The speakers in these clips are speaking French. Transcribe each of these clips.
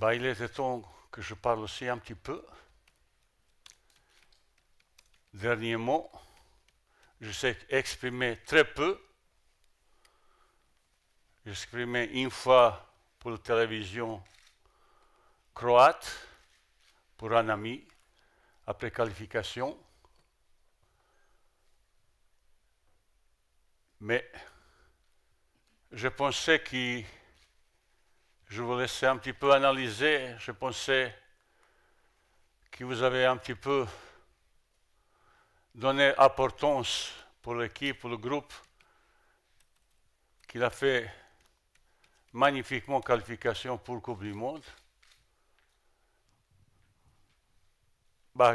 Il était temps que je parle aussi un petit peu. Dernier mot, je sais exprimer très peu. J'ai exprimé une fois pour la télévision croate, pour un ami, après qualification. Mais je pensais que je vous laissais un petit peu analyser. Je pensais que vous avez un petit peu donné importance pour l'équipe, pour le groupe, qu'il a fait magnifiquement qualification pour la Coupe du Monde.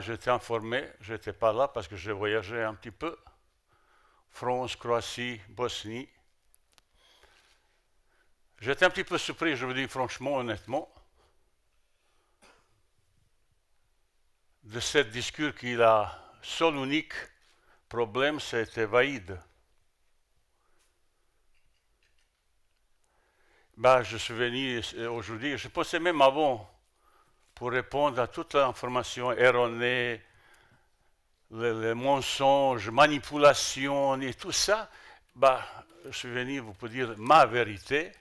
J'étais informé, je n'étais pas là parce que j'ai voyagé un petit peu. France, Croatie, Bosnie. J'étais un petit peu surpris, je vous dis franchement, honnêtement, de cette discours qui a seul unique problème, c'était Vaïd. Je suis venu aujourd'hui, je pensais même avant, pour répondre à toute l'information erronée, les mensonges, manipulations et tout ça, je suis venu vous dire ma vérité.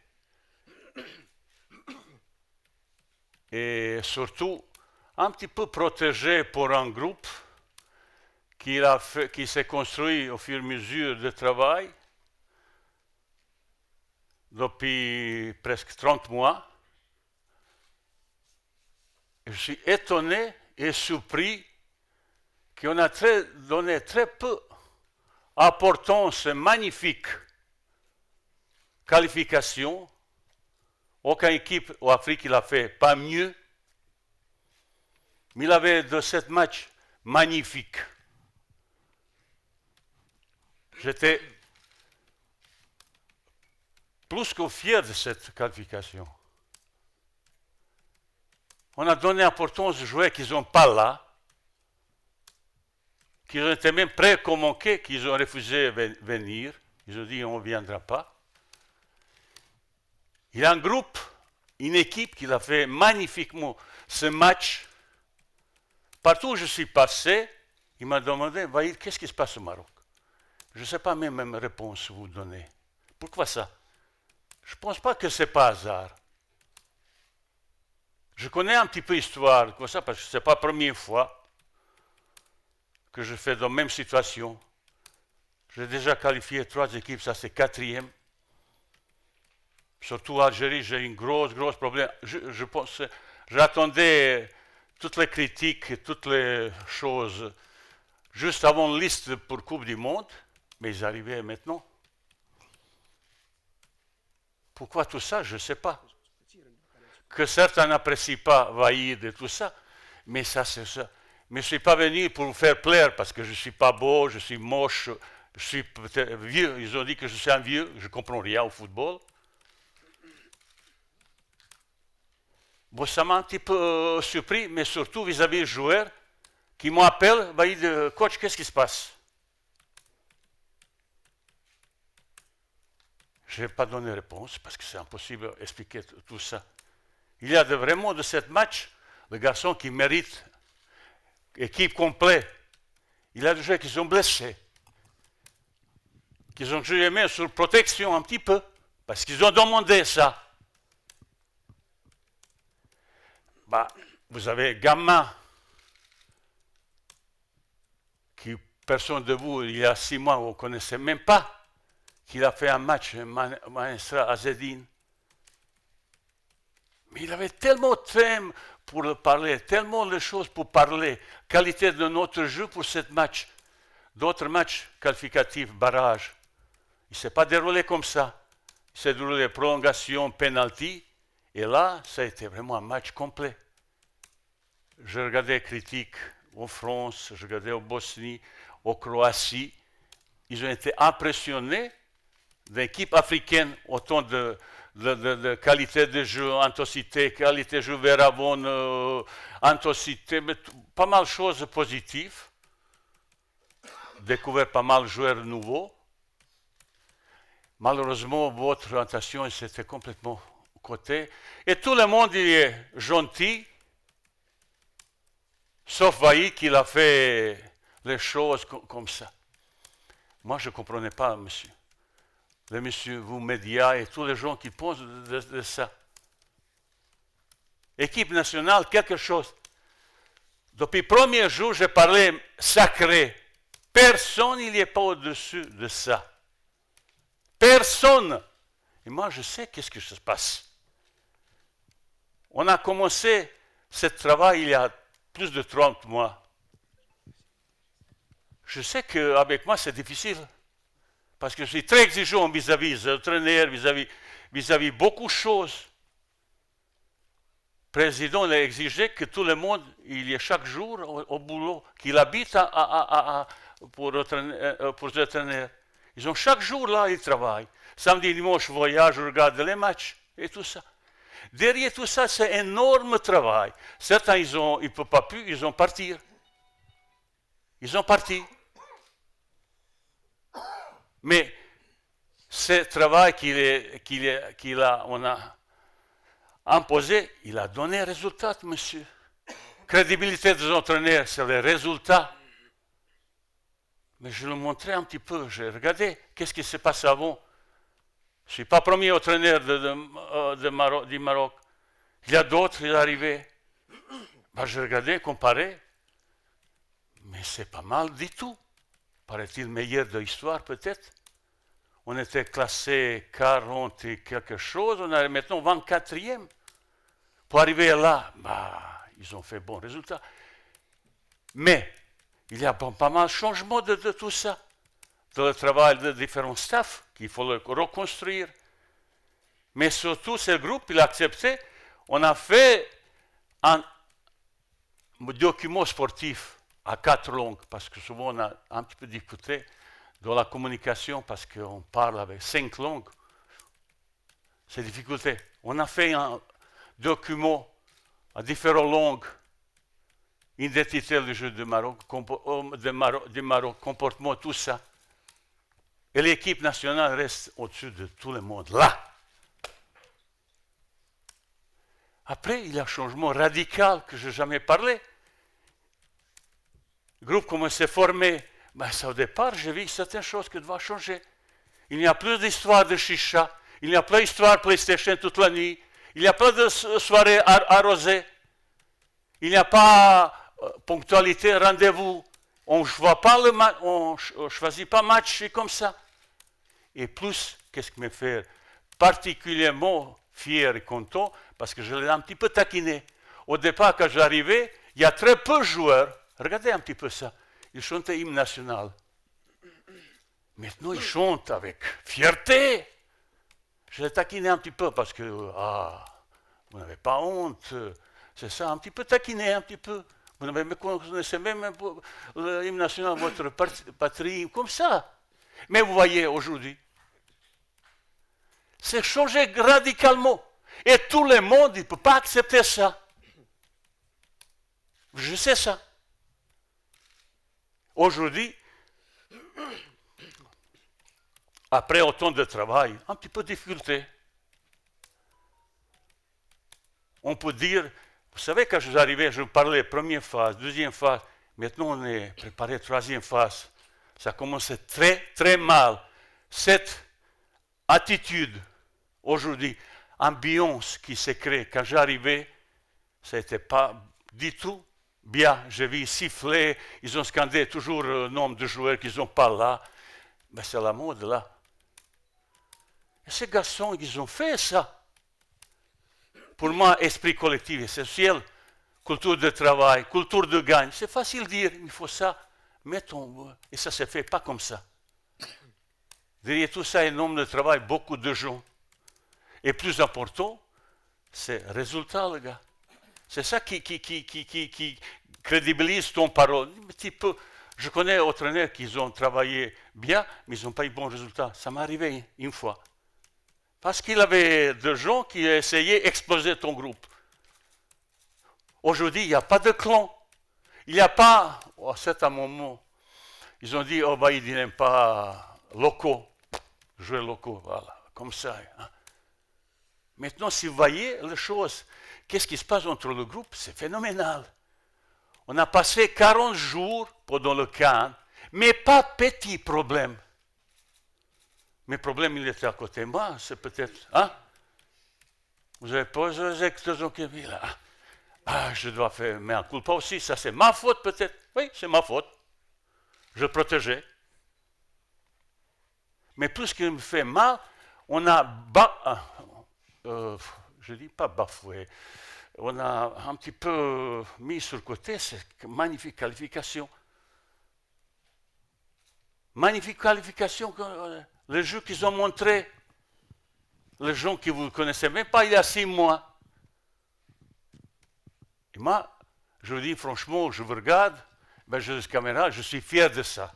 Et surtout, un petit peu protégé pour un groupe qui s'est construit au fur et à mesure du travail depuis presque 30 mois. Je suis étonné et surpris qu'on a donné très peu d'importance magnifique qualification. Aucune équipe en Afrique l'a fait pas mieux. Mais il avait de ce match magnifique. J'étais plus que fier de cette qualification. On a donné importance aux joueurs qui ne sont pas là, qui ont été même préconvoqués, qui ont refusé de venir. Ils ont dit on ne viendra pas. Il y a un groupe, une équipe qui a fait magnifiquement ce match. Partout où je suis passé, il m'a demandé, Vaïd, qu'est-ce qui se passe au Maroc? Je ne sais pas même réponse vous donner. Pourquoi ça? Je ne pense pas que ce n'est pas hasard. Je connais un petit peu l'histoire comme ça, parce que ce n'est pas la première fois que je fais dans la même situation. J'ai déjà qualifié 3 équipes, ça c'est 4e. Surtout en Algérie, j'ai eu un gros problème. Je pense, j'attendais toutes les critiques, toutes les choses, juste avant la liste pour Coupe du Monde, mais ils arrivaient maintenant. Pourquoi tout ça, je ne sais pas. Que certains n'apprécient pas Vaïd et tout ça, mais ça c'est ça. Mais je ne suis pas venu pour vous faire plaire parce que je ne suis pas beau, je suis moche, je suis peut-être vieux. Ils ont dit que je suis un vieux, je ne comprends rien au football. Ça m'a un petit peu surpris, mais surtout vis-à-vis des joueurs qui m'appellent, Vaïd, coach, qu'est-ce qui se passe? Je n'ai pas donné réponse parce que c'est impossible d'expliquer tout ça. Il y a vraiment de ce match le garçon qui mérite équipe complète. Il y a des joueurs qui sont blessés, qui ont joué même sur protection un petit peu, parce qu'ils ont demandé ça. Vous avez Gamma, qui personne de vous, il y a 6 mois, vous ne connaissez même pas, qu'il a fait un match magistral à Zedine. Mais il avait tellement de thèmes pour parler, tellement de choses pour parler, qualité de notre jeu pour ce match. D'autres matchs qualificatifs, barrage, il ne s'est pas déroulé comme ça. Il s'est déroulé prolongation, penalty, et là, ça a été vraiment un match complet. Je regardais les critiques en France, je regardais en Bosnie, en Croatie. Ils ont été impressionnés de l'équipe africaine, autant de qualité de jeu, intensité, qualité de jeu Veravon, intensité, mais pas mal de choses positives. Découvert pas mal de joueurs nouveaux. Malheureusement, votre orientation c'était complètement côté. Et tout le monde il est gentil, sauf Vailly qui a fait les choses comme ça. Moi, je ne comprenais pas, monsieur. Les messieurs, vous, médias et tous les gens qui pensent de ça. Équipe nationale, quelque chose. Depuis le premier jour, j'ai parlé sacré. Personne n'y est pas au-dessus de ça. Personne. Et moi, je sais qu'est-ce que se passe. On a commencé ce travail il y a plus de 30 mois. Je sais qu'avec moi, c'est difficile. Parce que je suis très exigeant vis-à-vis des entraîneurs, vis-à-vis beaucoup de choses. Le président a exigé que tout le monde, il y ait chaque jour au boulot, qu'il habite pour les entraîneurs. Ils ont chaque jour là, ils travaillent. Samedi, dimanche, voyage, regardent les matchs et tout ça. Derrière tout ça, c'est un énorme travail. Certains, ils ne peuvent pas plus, ils ont parti. Ils ont parti. Mais ce travail qu'on a imposé, il a donné un résultat, monsieur. Crédibilité des entraîneurs, c'est le résultat. Mais je le montrais un petit peu, j'ai regardé qu'est-ce qui s'est passé avant. Je ne suis pas premier entraîneur du Maroc. Il y a d'autres qui sont arrivés. Ben, je regardais, comparais. Mais c'est pas mal du tout. Paraît-il meilleur de l'histoire, peut-être. On était classé 40 et quelque chose. On est maintenant 24e. Pour arriver là, bah, ils ont fait bon résultat. Mais il y a pas mal de changements de tout ça. De le travail de différents staffs qu'il faut le reconstruire. Mais surtout, ce groupe, il a accepté. On a fait un document sportif à 4 langues, parce que souvent on a un petit peu discuté dans la communication, parce qu'on parle avec 5 langues. C'est difficulté. On a fait un document à différentes langues, identité du jeu du Maroc, comportement, tout ça. Et l'équipe nationale reste au-dessus de tout le monde, là. Après, il y a un changement radical que je n'ai jamais parlé. Le groupe commence à former. Ben, au départ, j'ai vu certaines choses qui doivent changer. Il n'y a plus d'histoire de chicha. Il n'y a plus d'histoire PlayStation toute la nuit. Il n'y a pas de soirée arrosée. Il n'y a pas ponctualité, rendez-vous. On ne choisit pas match comme ça. Et plus, qu'est-ce qui me fait particulièrement fier et content, parce que je l'ai un petit peu taquiné. Au départ, quand j'arrivais, il y a très peu de joueurs. Regardez un petit peu ça. Ils chantaient l'hymne national. Maintenant, ils chantent avec fierté. Je l'ai taquiné un petit peu parce que, vous n'avez pas honte. C'est ça, un petit peu taquiné, un petit peu. Vous connaissez même l'hymne national, votre patrie, comme ça. Mais vous voyez, aujourd'hui, c'est changé radicalement. Et tout le monde ne peut pas accepter ça. Je sais ça. Aujourd'hui, après autant de travail, un petit peu de difficulté. On peut dire, vous savez, quand je suis arrivé, je parlais première phase, deuxième phase, maintenant on est préparé troisième phase. Ça commence très, très mal. Cette attitude, aujourd'hui, ambiance qui s'est créée, quand j'arrivais, ça n'était pas du tout bien. J'ai vu siffler, ils ont scandé toujours le nombre de joueurs qu'ils n'ont pas là. Mais c'est la mode là. Et ces garçons, ils ont fait ça. Pour moi, esprit collectif essentiel, culture de travail, culture de gagne. C'est facile de dire, il faut ça. Mettons, et ça ne se fait pas comme ça. Derrière tout ça, un homme de travail, beaucoup de gens. Et plus important, c'est le résultat, les gars. C'est ça qui crédibilise ton parole. Un petit peu, je connais des entraîneurs qui ont travaillé bien, mais ils n'ont pas eu bon résultat. Ça m'est arrivé une fois. Parce qu'il y avait des gens qui essayaient d'exploser ton groupe. Aujourd'hui, il n'y a pas de clan. Il n'y a pas, à certain moment, ils ont dit, oh, bah, ils n'aiment pas locaux, jouer locaux, voilà, comme ça. Hein. Maintenant, si vous voyez les choses, qu'est-ce qui se passe entre le groupe? C'est phénoménal. On a passé 40 jours pendant le camp, mais pas petit problème. Mes problèmes, il était à côté de moi, c'est peut-être... Hein? Vous avez posé les explosions qui viennent là. Ah, je dois faire mais un culpa aussi, ça c'est ma faute peut-être. Oui, c'est ma faute. Je le protégeais. Mais plus qu'il me fait mal, on a... je dis pas bafoué. On a un petit peu mis sur le côté cette magnifique qualification. Magnifique qualification, les jeux qu'ils ont montrés, les gens que vous ne connaissez même pas il y a 6 mois. Et moi, je vous dis franchement, je vous regarde, ben j'ai les caméras, je suis fier de ça.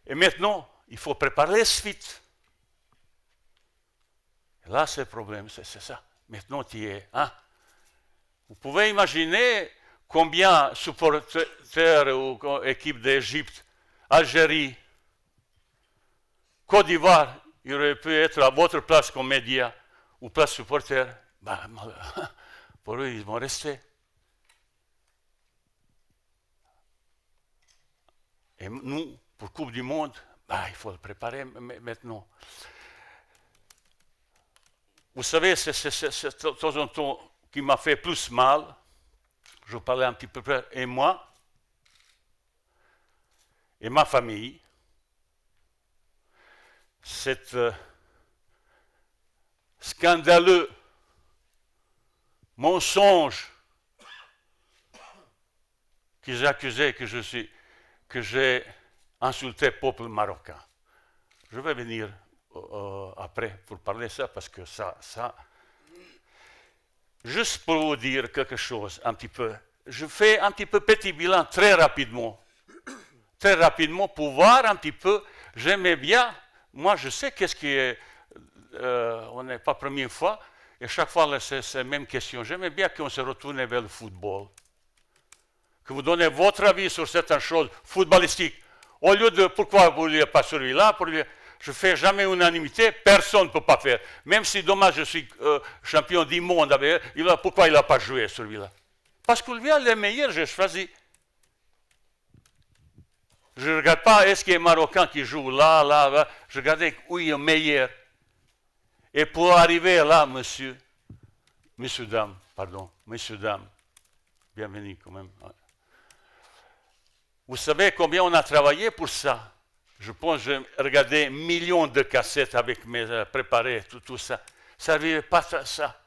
Et maintenant, il faut préparer la suite. Et là, c'est le problème, c'est ça. Maintenant, tu y es. Hein? Vous pouvez imaginer combien de supporters ou équipes d'Égypte, Algérie, Côte d'Ivoire, il aurait pu être à votre place comme média ou place supporter. Ben, pour eux, ils vont rester. Et nous, pour Coupe du Monde, ben, il faut le préparer maintenant. Vous savez, c'est de temps en temps qui m'a fait plus mal. Je parlais un petit peu plus, et moi, et ma famille, cet scandaleux mensonge qu'ils accusaient que j'ai insulté le peuple marocain. Je vais venir après pour parler de ça, parce que ça, juste pour vous dire quelque chose un petit peu, je fais un petit peu petit bilan très rapidement pour voir un petit peu, j'aimais bien, moi je sais qu'est-ce qui est, on n'est pas première fois, et chaque fois c'est la même question, j'aimais bien qu'on se retourne vers le football, que vous donnez votre avis sur certaines choses footballistiques, au lieu de pourquoi vous ne voulez pas celui-là, je ne fais jamais unanimité, personne ne peut pas faire. Même si dommage je suis champion du monde, pourquoi il n'a pas joué celui-là? Parce que lui, les meilleurs, j'ai choisi. Je ne regarde pas est-ce qu'il est marocain qui joue là. Je regardais où il est meilleur. Et pour arriver là, messieurs, dames, bienvenue quand même. Vous savez combien on a travaillé pour ça? Je pense que j'ai regardé millions de cassettes avec mes préparés, tout ça. Ça n'arrivait pas à ça.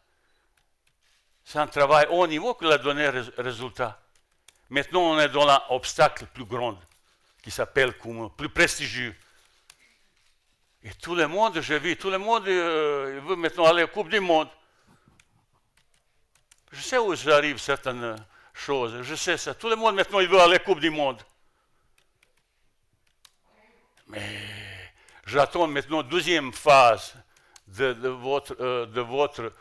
C'est un travail haut niveau qui a donné résultat. Maintenant, on est dans l'obstacle plus grand, qui s'appelle plus prestigieux. Et tout le monde, j'ai vu, tout le monde veut maintenant aller à la Coupe du Monde. Je sais où j'arrive certaines choses, je sais ça. Tout le monde maintenant, il veut aller à la Coupe du Monde. Mais j'attends maintenant deuxième phase de votre,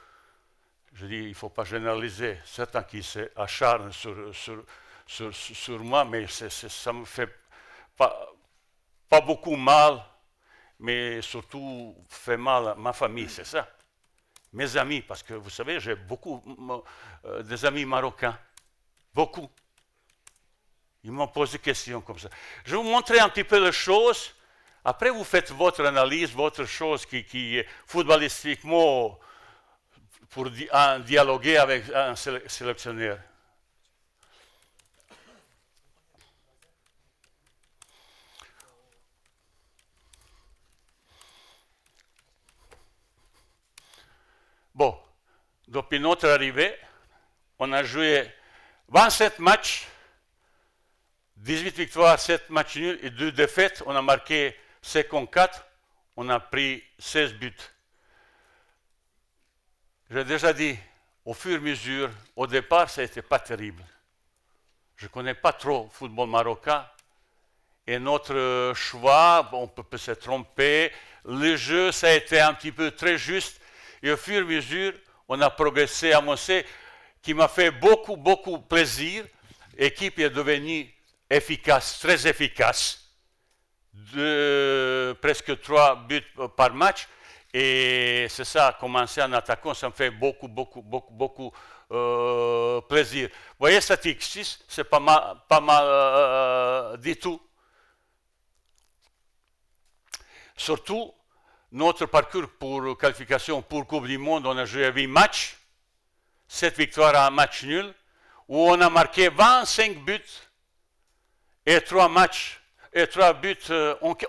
je dis, il ne faut pas généraliser, certains qui s'acharnent sur moi, mais ça me fait pas beaucoup mal, mais surtout fait mal à ma famille, c'est ça. Mes amis, parce que vous savez, j'ai beaucoup des amis marocains, beaucoup. Ils m'ont posé des questions comme ça. Je vais vous montrer un petit peu les choses. Après, vous faites votre analyse, votre chose qui est footballistiquement pour dialoguer avec un sélectionneur. Bon, depuis notre arrivée, on a joué 27 matchs, 18 victoires, 7 matchs nuls et 2 défaites. On a marqué 54, on a pris 16 buts. J'ai déjà dit, au fur et à mesure, au départ, ça n'était pas terrible. Je ne connais pas trop le football marocain. Et notre choix, on peut se tromper. Le jeu, ça a été un petit peu très juste. Et au fur et à mesure, on a progressé, avancé, qui m'a fait beaucoup, beaucoup plaisir. L'équipe est devenue efficace, très efficace. Presque 3 buts par match. Et c'est ça, commencer en attaquant, ça me fait beaucoup plaisir. Vous voyez, cet exercice, c'est pas mal du tout. Surtout, notre parcours pour qualification pour Coupe du Monde, on a joué 8 matchs, 7 victoires à un match nul, où on a marqué 25 buts et 3 matchs et 3 buts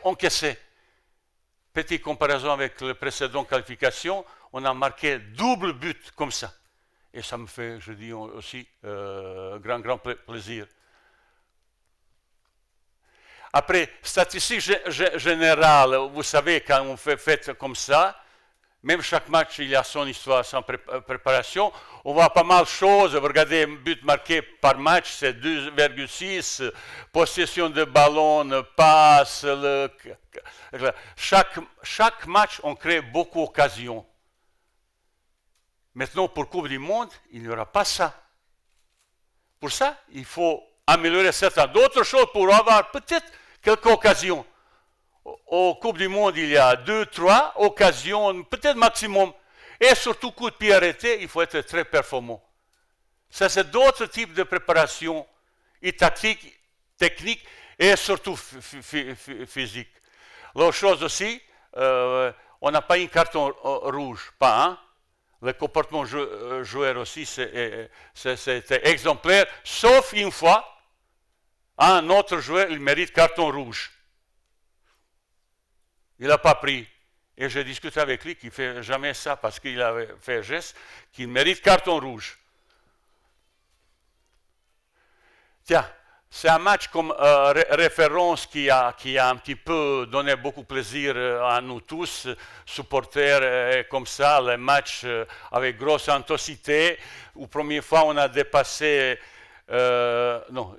encaissés. Petite comparaison avec le précédent qualification, on a marqué double but comme ça. Et ça me fait, je dis aussi, grand plaisir. Après, statistique générale, vous savez, quand on fait comme ça, même chaque match, il y a son histoire, son préparation. On voit pas mal de choses. Vous regardez, un but marqué par match, c'est 2,6. Possession de ballon, passe. Chaque match, on crée beaucoup d'occasions. Maintenant, pour Coupe du Monde, il n'y aura pas ça. Pour ça, il faut améliorer certaines d'autres choses pour avoir peut-être quelques occasions. Au Coupe du Monde, il y a 2-3 occasions, peut-être maximum. Et surtout, coup de pied arrêté, il faut être très performant. Ça, c'est d'autres types de préparation, et tactique, technique, et surtout physique. L'autre chose aussi, on n'a pas un carton rouge, pas un. Le comportement joueur aussi, c'était exemplaire, sauf une fois, un autre joueur, il mérite carton rouge. Il n'a pas pris. Et j'ai discuté avec lui qu'il ne fait jamais ça parce qu'il avait fait un geste, qu'il mérite carton rouge. Tiens, c'est un match comme référence qui a un petit peu donné beaucoup de plaisir à nous tous, supporters comme ça, les matchs avec grosse intensité. La première fois, on a dépassé, non,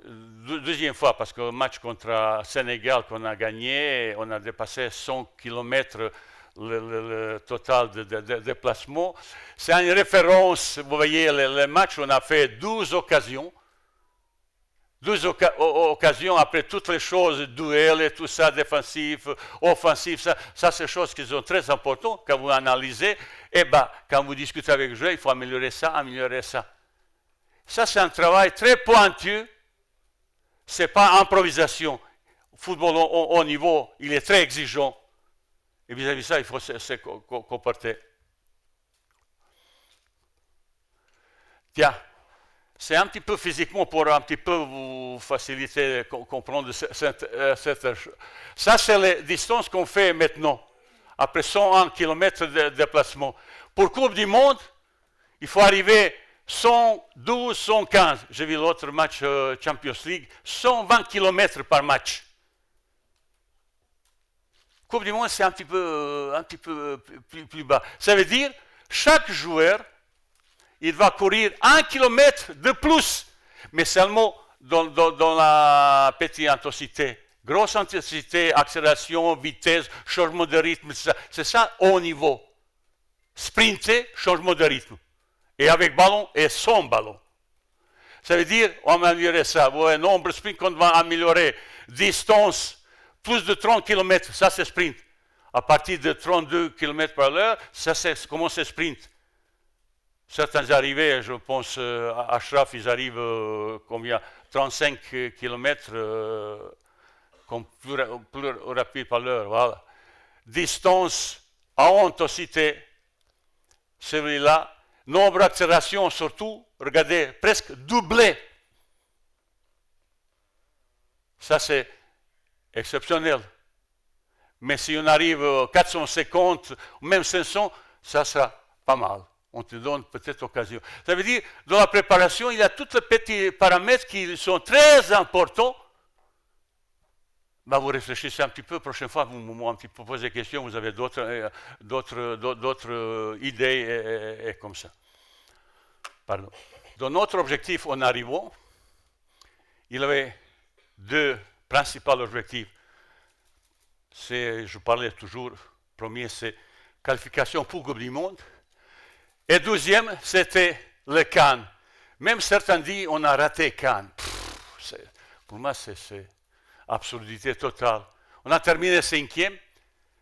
deuxième fois, parce que le match contre Sénégal qu'on a gagné, on a dépassé 100 km le total de déplacement. C'est une référence, vous voyez, le match, on a fait 12 occasions. 12 occasions après toutes les choses, duels et tout ça, défensif, offensif, ça c'est des choses qui sont très importantes quand vous analysez. Et quand vous discutez avec le joueur, il faut améliorer ça. Ça, c'est un travail très pointu. Ce n'est pas improvisation. Le football au haut niveau, il est très exigeant. Et vis-à-vis de ça, il faut se comporter. Tiens. C'est un petit peu physiquement pour un petit peu vous faciliter comprendre cette chose. Ça, c'est les distances qu'on fait maintenant, après 101 km de déplacement. Pour Coupe du Monde, il faut arriver 112, 115. J'ai vu l'autre match Champions League, 120 km par match. Coupe du Monde, c'est un petit peu plus bas. Ça veut dire, chaque joueur, il va courir 1 kilomètre de plus, mais seulement dans la petite intensité. Grosse intensité, accélération, vitesse, changement de rythme, c'est ça au niveau. Sprinter, changement de rythme. Et avec ballon et sans ballon. Ça veut dire, on va améliorer ça. Vous voyez, nombre de sprints qu'on va améliorer. Distance, plus de 30 km, ça c'est sprint. À partir de 32 km par l'heure, ça c'est comment c'est sprint. Certains arrivés, je pense, à Ashraf, ils arrivent combien 35 km comme plus rapide par l'heure. Voilà. Distance à intensité, celui-là. Nombre d'accélérations surtout, regardez, presque doublé. Ça, c'est exceptionnel. Mais si on arrive à 450, ou même 500, ça sera pas mal. On te donne peut-être l'occasion. Ça veut dire, dans la préparation, il y a tous les petits paramètres qui sont très importants. Vous réfléchissez un petit peu, prochaine fois, vous un petit peu posez des questions, vous avez d'autres idées et comme ça. Pardon. Dans notre objectif en arrivant, il y avait deux principaux objectifs. Je parlais toujours, premier, c'est qualification pour Coupe du Monde. Et deuxième, c'était le Cannes. Même certains disent on a raté Cannes. Pour moi, c'est absurdité totale. On a terminé cinquième,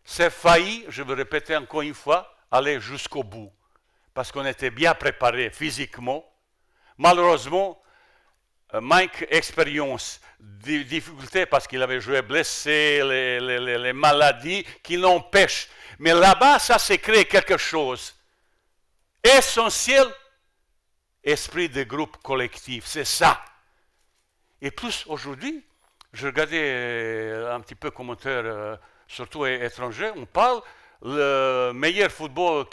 c'est failli, je vais répéter encore une fois, aller jusqu'au bout. Parce qu'on était bien préparé physiquement. Malheureusement, manque d'expérience, difficultés parce qu'il avait joué blessé, les maladies qui l'empêchent. Mais là-bas, ça s'est créé quelque chose. Essentiel, esprit de groupe collectif, c'est ça. Et plus aujourd'hui, je regardais un petit peu commentaires, surtout étrangers, on parle, le meilleur football,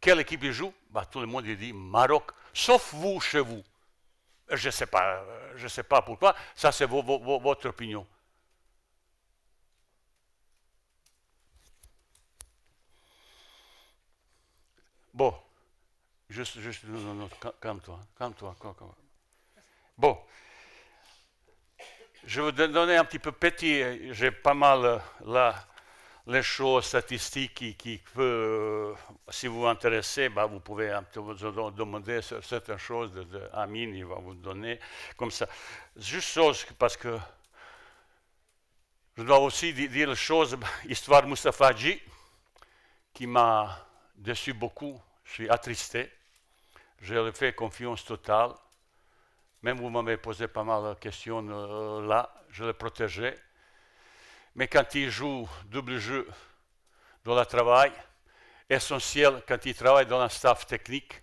quelle équipe joue? Bah, tout le monde dit Maroc, sauf vous chez vous. Je ne sais pas pourquoi, ça c'est votre opinion. Bon, juste, non, calme-toi. Bon, je vais vous donner un petit peu petit, j'ai pas mal là les choses statistiques qui peuvent, si vous vous intéressez, bah, vous pouvez un peu vous demander certaines choses Amine, il va vous donner comme ça. Juste chose parce que je dois aussi dire les choses, histoire Moustapha Hadji, qui m'a déçu beaucoup, je suis attristé, je lui ai fait confiance totale, même vous m'avez posé pas mal de questions là, je l'ai protégé. Mais quand il joue double jeu dans le travail, essentiel quand il travaille dans un staff technique,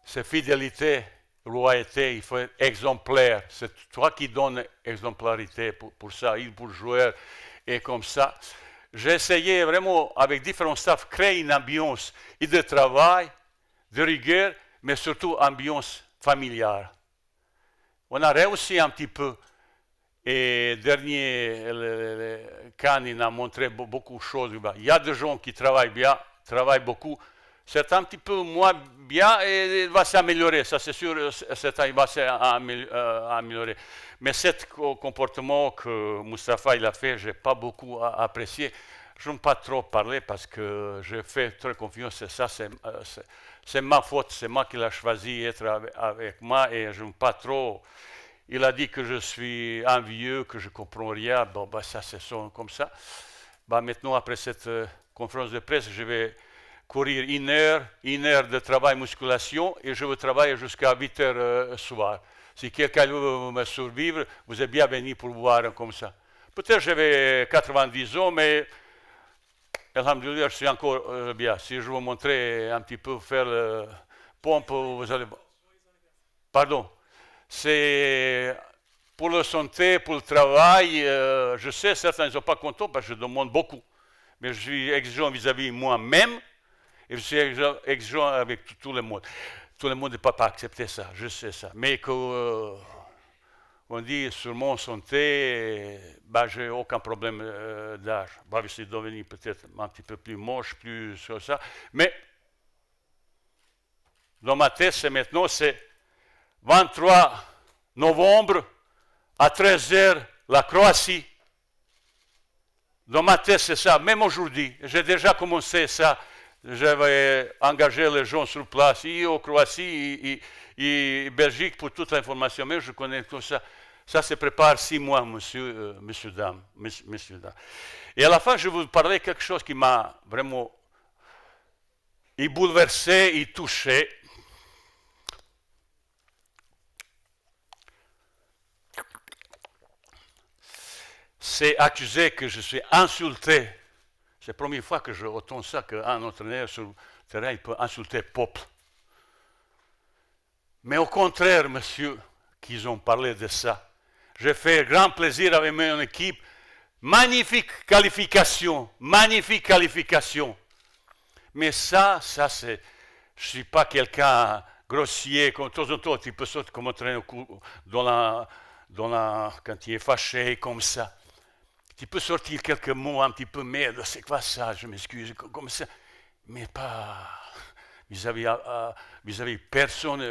c'est fidélité, loyauté, il faut être exemplaire. C'est toi qui donnes exemplarité pour ça, il pour le joueur et comme ça. J'ai essayé vraiment avec différents staffs créer une ambiance et de travail, de rigueur, mais surtout ambiance familiale. On a réussi un petit peu. Et dernier, Cannes a montré beaucoup de choses. Il y a des gens qui travaillent bien, travaillent beaucoup. C'est un petit peu moins bien et il va s'améliorer. Ça, c'est sûr, il va s'améliorer. Mais ce comportement que Moustapha il a fait, je n'ai pas beaucoup apprécié. Je n'aime pas trop parler parce que je fais très confiance. Ça, c'est ma faute. C'est moi qui l'ai choisi d'être avec moi et je n'aime pas trop. Il a dit que je suis envieux, que je ne comprends rien. Bon, bah, ça, c'est comme ça. Bah, maintenant, après cette conférence de presse, je vais courir une heure de travail musculation et je vais travailler jusqu'à 8 heures soir. Si quelqu'un veut me survivre, vous êtes bienvenu pour voir comme ça. Peut-être j'avais 90 ans, mais alhamdoulilah, je suis encore bien. Si je vous montrer un petit peu faire le pompe, vous allez... Pardon. C'est pour la santé, pour le travail. Je sais, certains ne sont pas contents parce que je demande beaucoup. Mais je suis exigeant vis-à-vis moi-même et je suis exigeant avec tout le monde. Tout le monde ne peut pas accepter ça, je sais ça. Mais qu'on dit sur mon santé, bah, je n'ai aucun problème d'âge. Bah, je suis devenu peut-être un petit peu plus moche, plus sur ça. Mais dans ma tête, maintenant, c'est 23 novembre à 13h, la Croatie. Dans ma tête, c'est ça. Même aujourd'hui, j'ai déjà commencé ça. J'avais engagé les gens sur place, et en Croatie, et Belgique, pour toute l'information. Mais je connais tout ça. Ça se prépare 6 mois, messieurs, dames. Et à la fin, je vais vous parler de quelque chose qui m'a vraiment bouleversé et touché. C'est accusé que je suis insulté. C'est la première fois que je entends ça, qu'un entraîneur sur le terrain il peut insulter le peuple. Mais au contraire, monsieur, qu'ils ont parlé de ça. J'ai fait grand plaisir avec mon équipe. Magnifique qualification. Mais ça c'est... Je ne suis pas quelqu'un grossier, comme de temps en temps, tu peux sauter comme entraîneur quand il est fâché, comme ça. Tu peux sortir quelques mots un petit peu merde, c'est quoi ça, je m'excuse, comme ça, mais pas vis-à-vis personne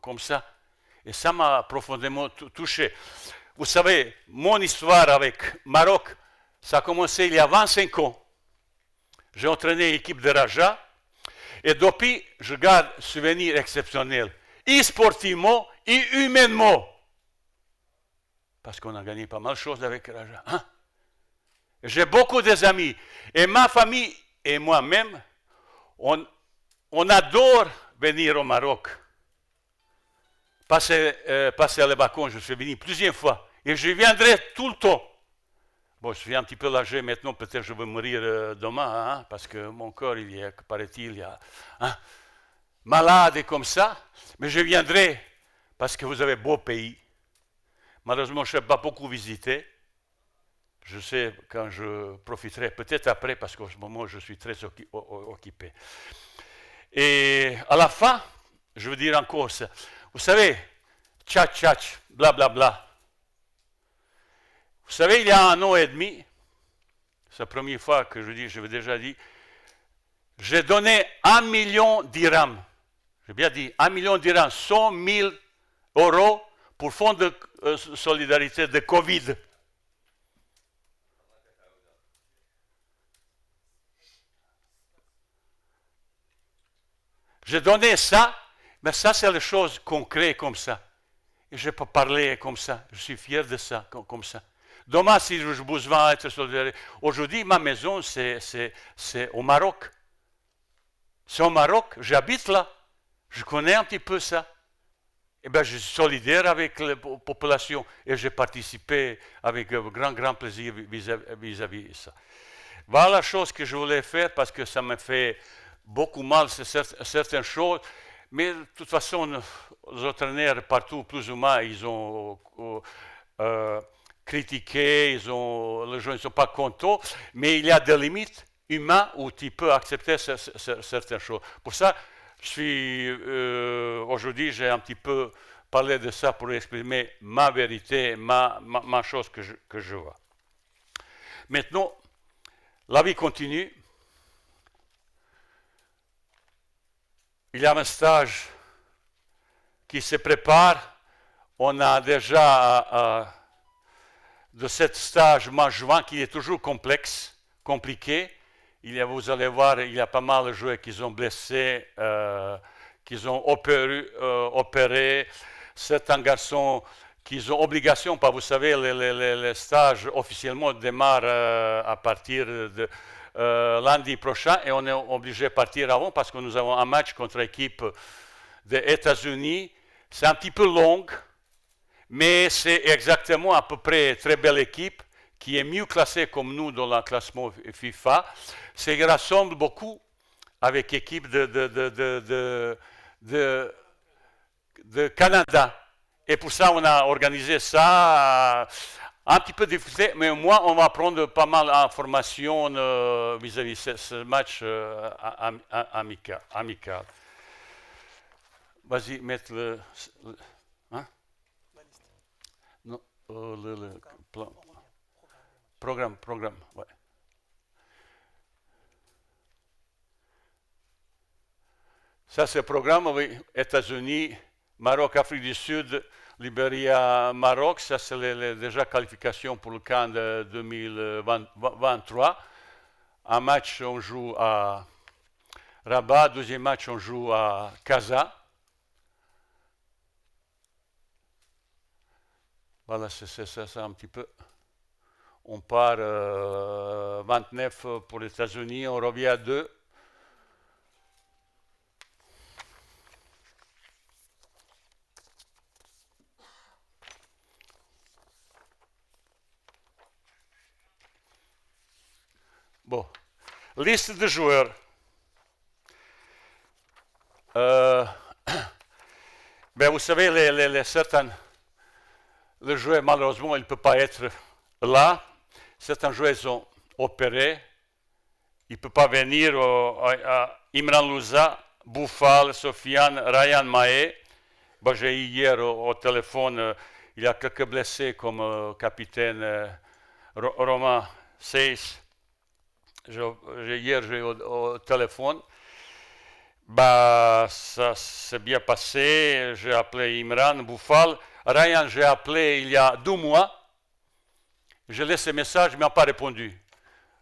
comme ça. Et ça m'a profondément touché. Vous savez, mon histoire avec Maroc, ça a commencé il y a 25 ans. J'ai entraîné l'équipe de Raja, et depuis, je garde souvenirs exceptionnels, et sportivement et humainement. Parce qu'on a gagné pas mal de choses avec Raja. Hein? J'ai beaucoup d'amis. Et ma famille et moi-même, on adore venir au Maroc. Passer les vacances, je suis venu plusieurs fois. Et je viendrai tout le temps. Bon, je suis un petit peu âgé maintenant, peut-être je vais mourir demain, hein, parce que mon corps, il est, paraît-il, il est malade et comme ça. Mais je viendrai, parce que vous avez beau pays. Malheureusement, je n'ai pas beaucoup visité. Je sais quand je profiterai, peut-être après, parce qu'en ce moment, je suis très occupé. Et à la fin, je veux dire encore ça. Vous savez, tchatch, blablabla. Vous savez, il y a 1 an et demi, c'est la première fois que je dis, je l'ai déjà dit, j'ai donné 1 million dirhams. J'ai bien dit 1 million dirhams, 100 000 euros pour fonds de solidarité de Covid. J'ai donné ça, mais ça c'est les choses concrètes comme ça. Et je peux parler comme ça, je suis fier de ça, comme ça. Demain, si j'ai besoin d'être solidaire, aujourd'hui, ma maison, c'est au Maroc. C'est au Maroc, j'habite là, je connais un petit peu ça. Et bien, je suis solidaire avec la population et j'ai participé avec grand plaisir vis-à-vis de ça. Voilà la chose que je voulais faire parce que ça me fait beaucoup mal, certaines choses. Mais de toute façon, les entraîneurs partout, plus ou moins, ils ont critiqué, les gens ne sont pas contents, mais il y a des limites humaines où tu peux accepter certaines choses. Pour ça, aujourd'hui, j'ai un petit peu parlé de ça pour exprimer ma vérité, ma chose que je vois. Maintenant, la vie continue. Il y a un stage qui se prépare. On a déjà de ce stage juin qui est toujours complexe, compliqué. Vous allez voir, il y a pas mal de joueurs qui sont blessés, qui ont opéré. Certains garçons qui ont obligation, vous savez, les stages officiellement démarrent à partir de lundi prochain et on est obligé de partir avant parce que nous avons un match contre l'équipe des États-Unis. C'est un petit peu long, mais c'est exactement à peu près très belle équipe qui est mieux classée comme nous dans le classement FIFA. Ça rassemble beaucoup avec l'équipe de Canada. Et pour ça, on a organisé ça un petit peu difficile, mais au moins, on va prendre pas mal d'informations vis-à-vis de ce match amical. Vas-y, mettre le hein? Non, le plan. Programme, ouais. Ça, c'est le programme, oui. États-Unis, Maroc, Afrique du Sud, Libéria, Maroc. Ça, c'est déjà qualification pour le camp de 2023. Un match, on joue à Rabat. Deuxième match, on joue à Casa. Voilà, c'est ça un petit peu. On part 29 pour les États-Unis, on revient à 2. Bon, liste de joueurs. Ben vous savez, certains les joueurs, malheureusement, ils ne peuvent pas être là. Certains joueurs sont opérés. Il ne peut pas venir à Imran Louza, Bouffal, Sofiane, Ryan Mahé. Bon, j'ai eu hier au téléphone, il y a quelques blessés comme capitaine Romain Seyss. Hier, j'ai eu au téléphone. Bah, ça s'est bien passé. J'ai appelé Imran, Bouffal. Ryan, j'ai appelé il y a 2 mois. J'ai laissé un message, il ne m'a pas répondu.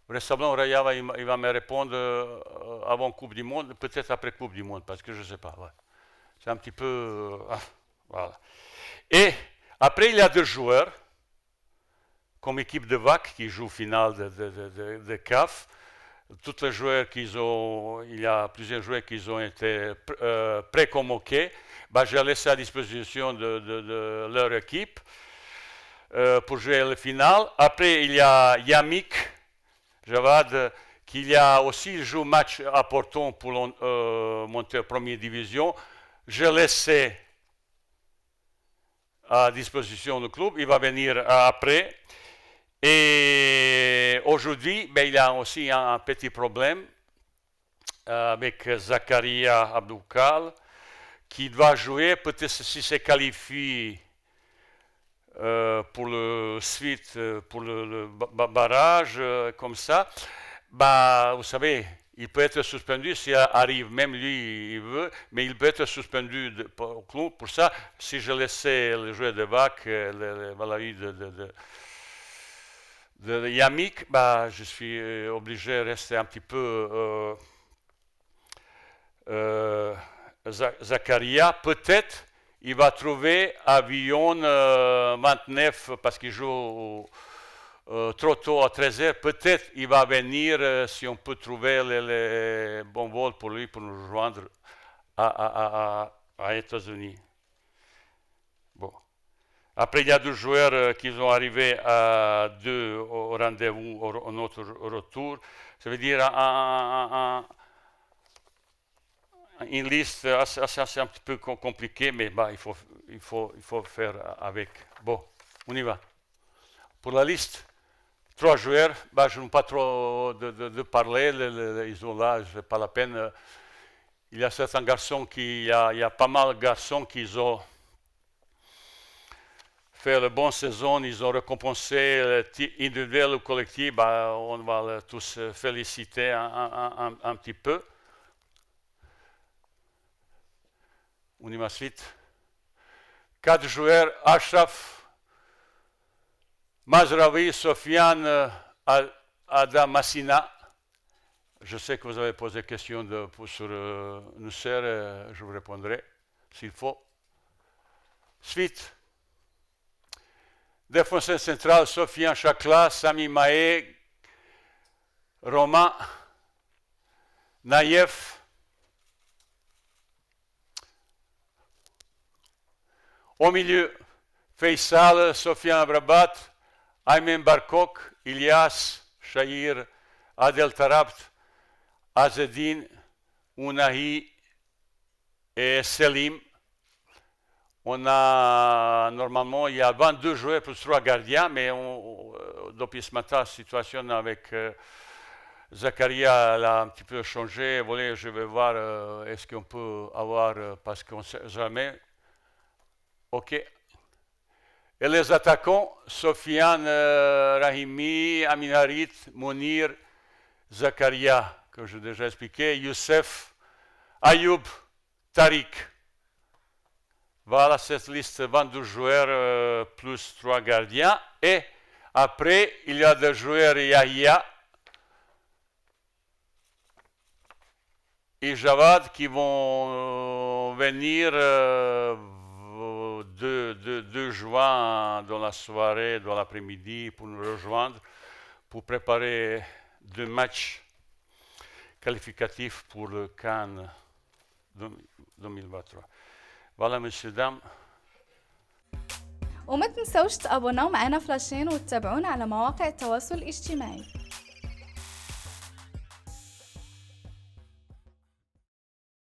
Vraisemblablement, Ryan il va me répondre avant Coupe du Monde, peut-être après Coupe du Monde, parce que je ne sais pas. Ouais. C'est un petit peu... voilà. Et après, il y a 2 joueurs comme équipe de VAC qui joue finale de CAF. Tous les joueurs il y a plusieurs joueurs qui ont été pré-convoqués. J'ai laissé à disposition de leur équipe pour jouer le final. Après, il y a Yamik Javad qui a aussi joué match à Porton pour monter en première division. Je laissé à disposition du club. Il va venir après. Et aujourd'hui, il y a aussi un petit problème avec Zakaria Abdoukal qui doit jouer, peut-être s'il se qualifie pour le suite, pour le barrage, comme ça. Vous savez, il peut être suspendu s'il arrive, même lui, il veut, mais il peut être suspendu au club. Pour ça, si je laissais le joueur de VAC, de Yamik, je suis obligé de rester un petit peu Zakaria. Peut-être il va trouver avion 29 parce qu'il joue trop tôt à 13h. Peut-être il va venir si on peut trouver les bons vols pour lui pour nous rejoindre à États-Unis. Bon. Après, il y a deux joueurs qui sont arrivés à deux au rendez-vous, au notre retour. Ça veut dire une liste assez un petit peu compliquée, mais il faut faire avec. Bon, on y va. Pour la liste, 3 joueurs. Je n'ai pas trop de parler. Ils sont là, ce n'est pas la peine. Il y a certains garçons il y a pas mal de garçons qui ont fait une bonne saison, ils ont récompensé individuel ou collectif, on va tous féliciter un petit peu. On y va suite. 4 joueurs, Ashraf, Mazraoui, Sofiane, Adam Massina. Je sais que vous avez posé des questions sur Nusser, je vous répondrai s'il faut. Suite. Défenseur central, Sofiane Chakla, Sami Maé, Romain, Naïef. Au milieu, Faisal, Sofiane Abrabat, Aymen Barkok, Ilyas, Shahir, Adel Tarabt, Azedine, Ounahi et Selim. On a normalement, il y a 22 joueurs plus 3 gardiens, mais depuis ce matin, la situation avec Zakaria elle a un petit peu changé. Je vais voir est-ce qu'on peut avoir, parce qu'on ne sait jamais. OK. Et les attaquants, Sofiane Rahimi, Aminarit, Mounir, Zakaria, que j'ai déjà expliqué, Youssef, Ayoub, Tariq. Voilà cette liste, 22 joueurs plus 3 gardiens. Et après, il y a des joueurs Yahya et Javad qui vont venir 2 juin dans la soirée, dans l'après-midi pour nous rejoindre, pour préparer 2 matchs qualificatifs pour le Cannes 2023. Voilà, monsieur, dames. وما تنسوش تابوناو معنا فلاشين وتتابعونا على مواقع التواصل الاجتماعي.